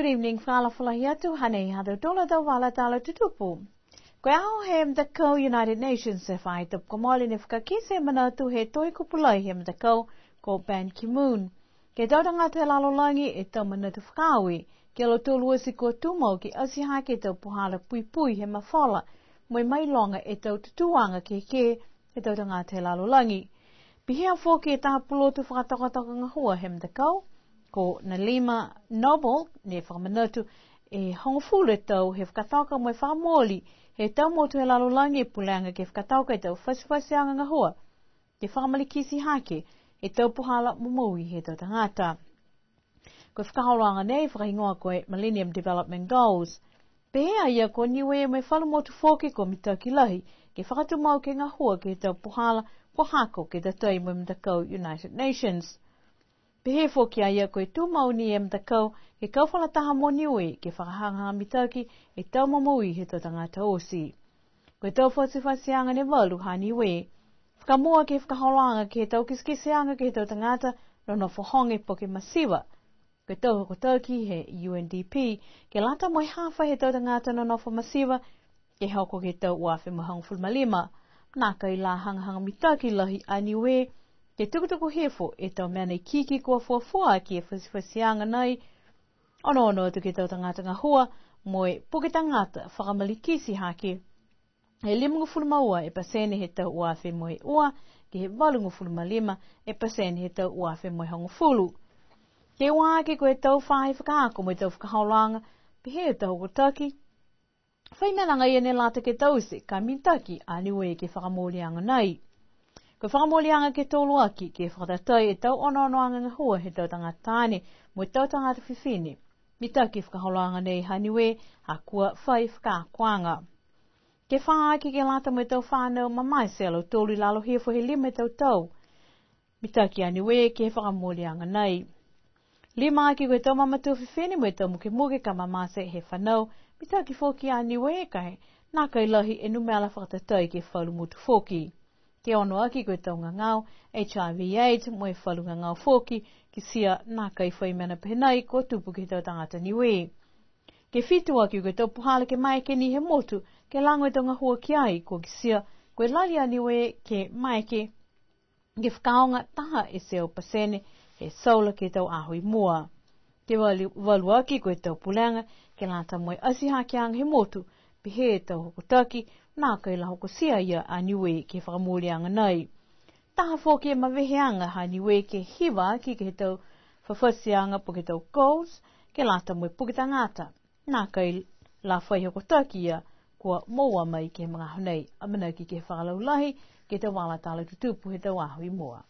Good evening, Fala Falahiatu, Hane, Hado Dola da Wala Dala Tutupu. Kwao hem da ko United Nations se fai tup komoli ne whakakise mana tu he toi kupulai hem da ko Ban Ki-moon. Ke daudanga te lalolangi e tau mana tu whakawi, ke lo tolu si ko tumo ki asiha ke tau puhala pui pui he mawhala, moi mai longa e tau tutuanga ke daudanga te lalolangi. Pihia fōki e taha pulo tu whakatokataka ngahua hem da ko Nalima Noble ne whakamanatu e hongfule tau he whakatauka moi whakamoli he tau motu he lalolangi e pulanga ke whakatauka e tau whasiwhasianga ngahua. Ke whakamalikisi hake e tau puhala mumui he tau tangata. Ko whakahauranga nei whakahingoa koe Millennium Development Goals. Pehea ia ko niwe me whalamotu fōki ko mitaki lahi ke whakatumau ke ngahua ke tau puhala kwa hako ke tatoi mo mtakau United Nations. Pehe fōki a ia koe tūmau ni e mtakau ke kauwhalataha mo niwe ke whakahanga mitaki e tau mamui he tau tangata osi. Koe tau whasiwhasianga ne walu ha niwe. Whakamua ke whakahauranga ke tau kiskisianga ke tau tangata no whahonge po ke masiwa. Koe tau hokotoki he UNDP ke lata moi hawha he tau tangata no masiwa ke hauko ke tau uawhi mahangfulmalima. Naka i la hangahanga mitaki lahi a niwe ke tukutuku hefo e tau mea kiki kua fuafua ki e whasiwhasianga nei. Ono tu ke tau tangata ngahua moe puke tangata whakamalikisi hake. He 5.5 e pasene he tau uawhi moe ua ke he 8.5 e pasene he tau uawhi moe hangufulu. Ke wāke koe tau whahe whakaako moe tau whakahauranga pehe e tau kotaki. Whaimenanga ia ne lata ke tause ka mitaki a niwe ke whakamolianga nei. Ko whakamolianga ke tolu aki ke whakatatai e tau ono-onoanga ngahua he tau tangatane mo tau tangata whiwhine. Mitaki whakahauranga nei ha niwe ha kua whai whakakoanga. Ke whaaki ke lata mo tau whanau mamai selo tolu lalo hefo he 5 tau. Mitaki a niwe ke whakamolianga nei. 5 aki koe tau mamatu whiwhine mo tau muke ka mamase he whanau. Mitaki fōki a niwe kai, nā kai lahi e numela whakatatai ke whalumutu fōki. Ke ono aki koe tau ngangau, HIV/AIDS, moe whalu ngangau fōki, ki sia nā kai whaimena pehenai ko tupu ke tau tangata niwe. Ke whitu aki koe tau puhala ke maike ni he motu, ke lango e tau ngahua ki ai, ko ki sia, koe lali a niwe ke maike, ke whakaonga taha e seo pasene, he saula ke tau ahui mua. Ke walu aki koe tau pulanga, ke lata moe asiha ki ang he motu, pehe e tau hokotaki, nā kai la hokosia ia a niwe ke whakamolianga nei. Taha fōki e maweheanga ha niwe ke hiwa ki ke tau whawhasianga po ke tau goals, ke lata moe pukitangata, nā kai la whai hokotaki ia, kua moa mai ke mga honei, amana ki ke whakalaulahi, ke tau wala tala tutupu he tau ahui moa.